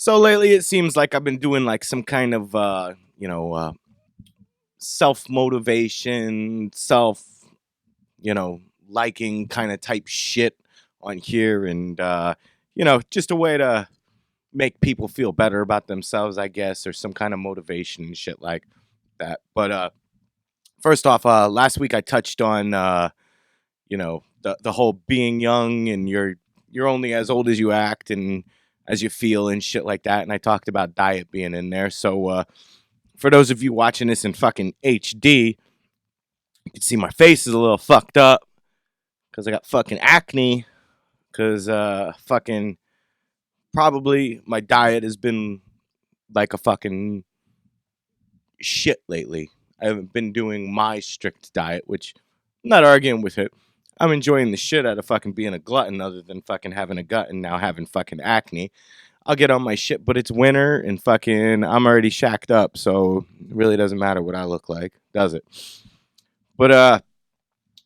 So lately, it seems like I've been doing like some kind of, self motivation, self, you know, liking kind of type shit on here. And, just a way to make people feel better about themselves, I guess, or some kind of motivation and shit like that. But first off, last week I touched on, the whole being young and you're only as old as you act and as you feel and shit like that. And I talked about diet being in there. So for those of you watching this in fucking HD, you can see my face is a little fucked up because I got fucking acne. Because fucking probably my diet has been like a fucking shit lately. I haven't been doing my strict diet, which I'm not arguing with it. I'm enjoying the shit out of fucking being a glutton other than fucking having a gut and now having fucking acne. I'll get on my shit, but it's winter and fucking I'm already shacked up, so it really doesn't matter what I look like, does it? But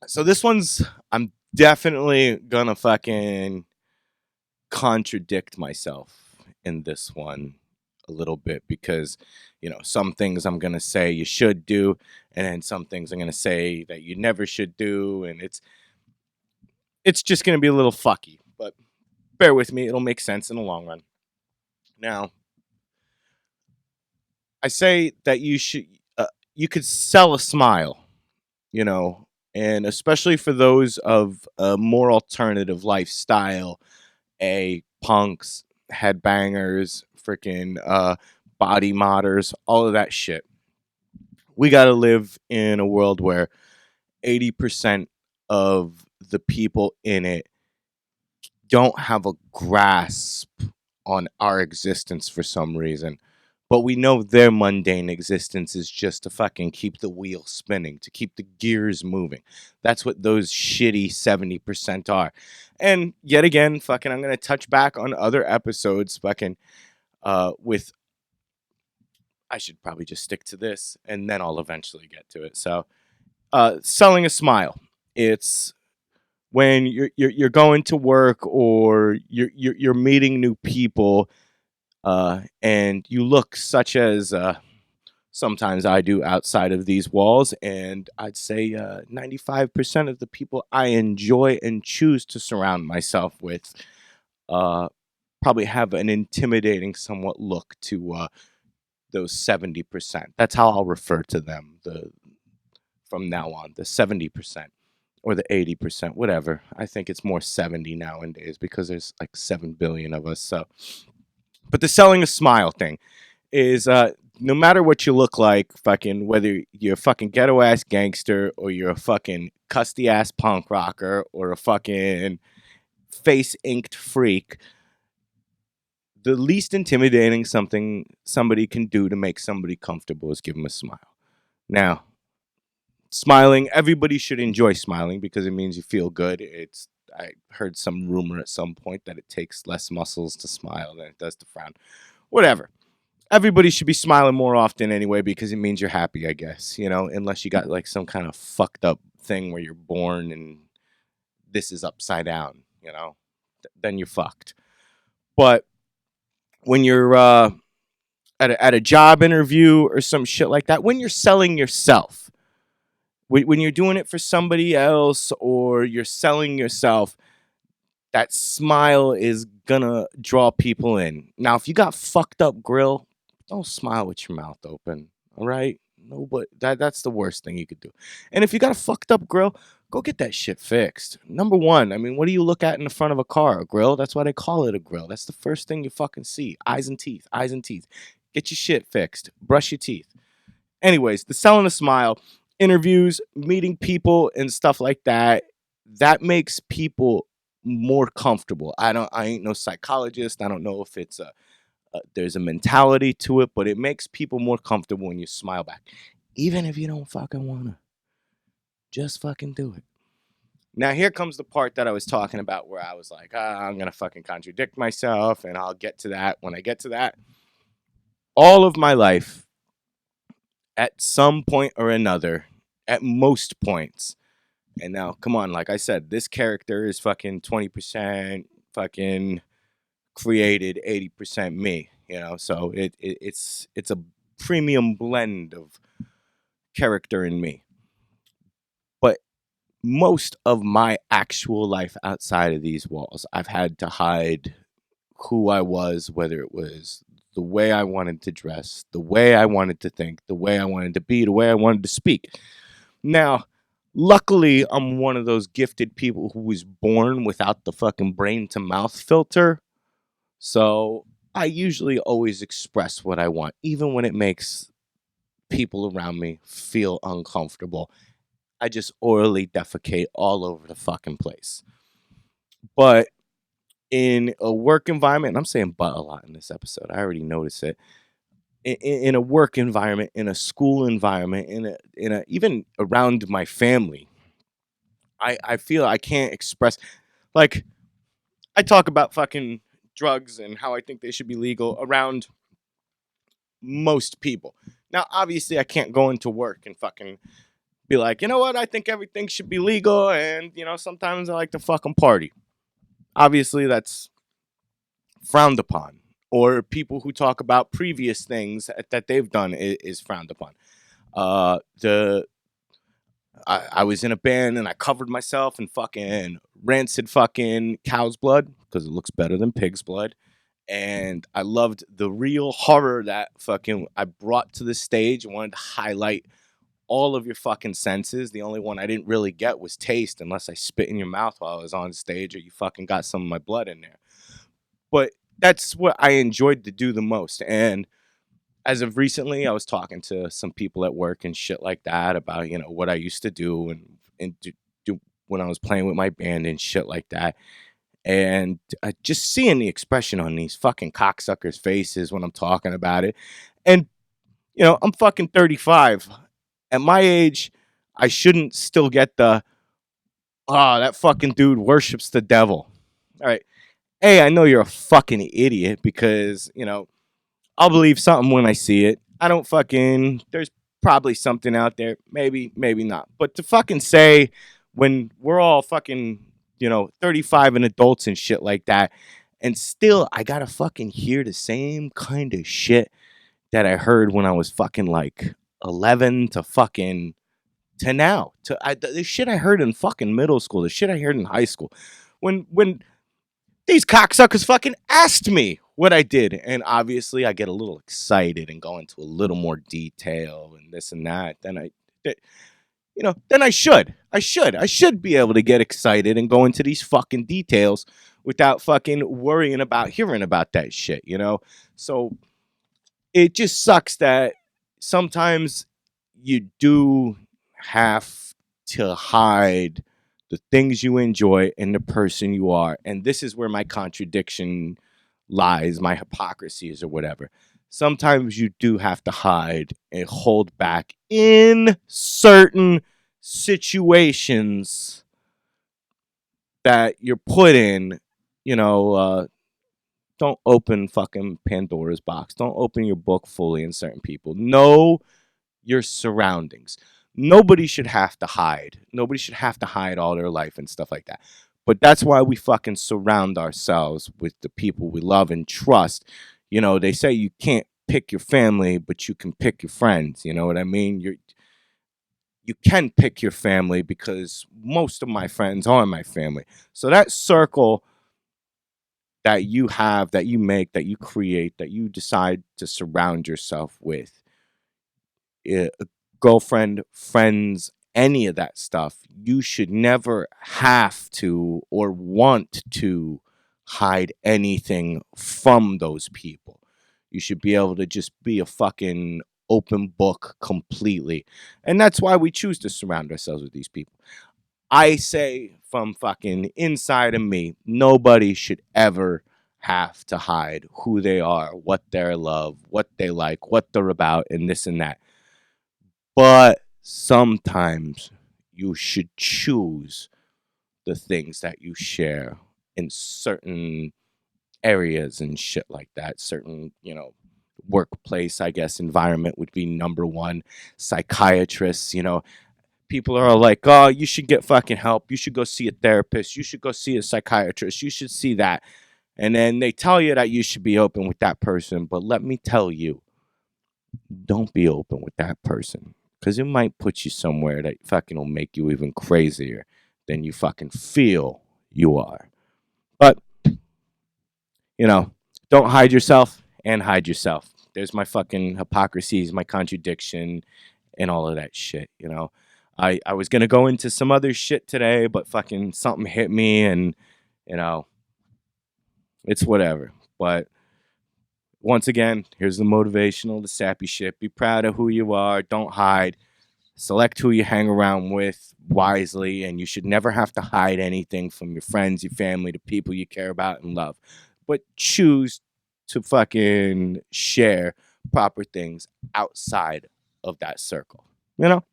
so this one's I'm definitely gonna fucking contradict myself in this one a little bit because some things I'm gonna say you should do, and then some things I'm gonna say that you never should do, and it's just gonna be a little fucky. But bear with me; it'll make sense in the long run. Now, I say that you could sell a smile, you know, and especially for those of a more alternative lifestyle, punks, headbangers, freaking body modders, all of that shit. We got to live in a world where 80% of the people in it don't have a grasp on our existence for some reason. But we know their mundane existence is just to fucking keep the wheel spinning, to keep the gears moving. That's what those shitty 70% are. And yet again, fucking, I'm going to touch back on other episodes, fucking, with, I should probably just stick to this and then I'll eventually get to it. So, selling a smile. It's when you're going to work or you're meeting new people, and you look such as sometimes I do outside of these walls, and I'd say 95% of the people I enjoy and choose to surround myself with uh, probably have an intimidating somewhat look to those 70%. That's how I'll refer to them from now on, the 70% or the 80%, whatever. I think it's more 70 nowadays because there's like 7 billion of us. So, but the selling a smile thing is no matter what you look like, fucking whether you're a fucking ghetto ass gangster or you're a fucking custy ass punk rocker or a fucking face inked freak, the least intimidating something somebody can do to make somebody comfortable is give them a smile. Now, smiling, everybody should enjoy smiling because it means you feel good. I heard some rumor at some point that it takes less muscles to smile than it does to frown. Whatever. Everybody should be smiling more often anyway because it means you're happy, I guess, unless you got like some kind of fucked up thing where you're born and this is upside down, then you're fucked. But when you're at a job interview or some shit like that, when you're selling yourself, when you're doing it for somebody else or you're selling yourself, that smile is gonna draw people in. Now, if you got fucked up grill, don't smile with your mouth open. All right? No, but that's the worst thing you could do. And if you got a fucked up grill, go get that shit fixed. Number one, I mean, what do you look at in the front of a car? A grill? That's why they call it a grill. That's the first thing you fucking see. Eyes and teeth. Eyes and teeth. Get your shit fixed. Brush your teeth. Anyways, the selling a smile, interviews, meeting people and stuff like that, that makes people more comfortable. I ain't no psychologist. I don't know if it's there's a mentality to it, but it makes people more comfortable when you smile back. Even if you don't fucking wanna. Just fucking do it. Now here comes the part that I was talking about where I was like, I'm gonna fucking contradict myself, and I'll get to that when I get to that. All of my life, at some point or another, at most points, and now come on, like I said, this character is fucking 20% fucking created, 80% me. So it's a premium blend of character in me. But most of my actual life outside of these walls, I've had to hide who I was, whether it was the way I wanted to dress, the way I wanted to think, the way I wanted to be, the way I wanted to speak. Now, luckily, I'm one of those gifted people who was born without the fucking brain to mouth filter. So I usually always express what I want, even when it makes people around me feel uncomfortable. I just orally defecate all over the fucking place. But in a work environment, and I'm saying but a lot in this episode, I already noticed it. In a work environment, in a school environment, in a even around my family, I feel I can't express, like, I talk about fucking drugs and how I think they should be legal around most people. Now, obviously, I can't go into work and fucking be like, you know what, I think everything should be legal, and sometimes I like to fucking party. Obviously, that's frowned upon. Or people who talk about previous things that they've done is frowned upon. The I was in a band and I covered myself in fucking rancid fucking cow's blood because it looks better than pig's blood. And I loved the real horror that fucking I brought to the stage. I wanted to highlight all of your fucking senses. The only one I didn't really get was taste, unless I spit in your mouth while I was on stage or you fucking got some of my blood in there. But that's what I enjoyed to do the most. And as of recently, I was talking to some people at work and shit like that about, what I used to do and do when I was playing with my band and shit like that. And just seeing the expression on these fucking cocksuckers' faces when I'm talking about it. And, I'm fucking 35. At my age, I shouldn't still get that fucking dude worships the devil. All right. Hey, I know you're a fucking idiot because, I'll believe something when I see it. There's probably something out there. Maybe, maybe not. But to fucking say when we're all fucking, 35 and adults and shit like that, and still I gotta fucking hear the same kind of shit that I heard when I was fucking like 11 to now. The shit I heard in fucking middle school, the shit I heard in high school. When these cocksuckers fucking asked me what I did. And obviously, I get a little excited and go into a little more detail and this and that. Then I should. I should be able to get excited and go into these fucking details without fucking worrying about hearing about that shit, So it just sucks that sometimes you do have to hide the things you enjoy and the person you are. And this is where my contradiction lies, my hypocrisies or whatever. Sometimes you do have to hide and hold back in certain situations that you're put in. Don't open fucking Pandora's box. Don't open your book fully in certain people. Know your surroundings. Nobody should have to hide. Nobody should have to hide all their life and stuff like that. But that's why we fucking surround ourselves with the people we love and trust. They say you can't pick your family, but you can pick your friends. You know what I mean? You can pick your family because most of my friends are my family. So that circle that you have, that you make, that you create, that you decide to surround yourself with, girlfriend, friends, any of that stuff, you should never have to or want to hide anything from those people. You should be able to just be a fucking open book completely. And that's why we choose to surround ourselves with these people. I say from fucking inside of me, nobody should ever have to hide who they are, what they love, what they like, what they're about, and this and that. But sometimes you should choose the things that you share in certain areas and shit like that. Certain, workplace, I guess, environment would be number one. Psychiatrists, people are like, oh, you should get fucking help. You should go see a therapist. You should go see a psychiatrist. You should see that. And then they tell you that you should be open with that person, but let me tell you, don't be open with that person, because it might put you somewhere that fucking will make you even crazier than you fucking feel you are. But, you know, don't hide yourself and hide yourself. There's my fucking hypocrisies, my contradiction, and all of that shit, you know. I was gonna go into some other shit today, but fucking something hit me, and you know, it's whatever. But once again, here's the motivational, the sappy shit. Be proud of who you are. Don't hide. Select who you hang around with wisely, and you should never have to hide anything from your friends, your family, the people you care about and love. But choose to fucking share proper things outside of that circle. You know?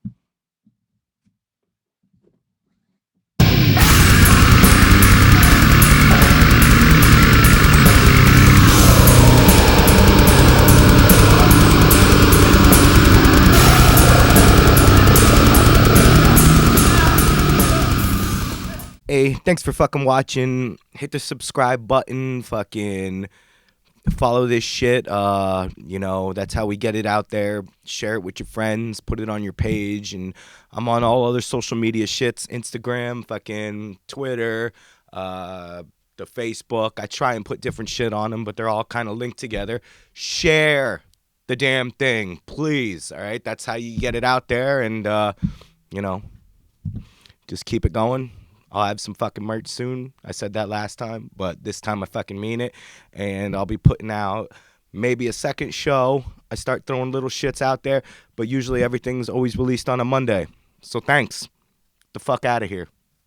Hey, thanks for fucking watching. Hit the subscribe button. Fucking follow this shit. You know, that's how we get it out there. Share it with your friends. Put it on your page. And I'm on all other social media shits. Instagram, fucking Twitter, the Facebook. I try and put different shit on them, but they're all kind of linked together. Share the damn thing, please. All right? That's how you get it out there. And, you know, just keep it going. I'll have some fucking merch soon. I said that last time, but this time I fucking mean it. And I'll be putting out maybe a second show. I start throwing little shits out there, but usually everything's always released on a Monday. So thanks. The fuck out of here.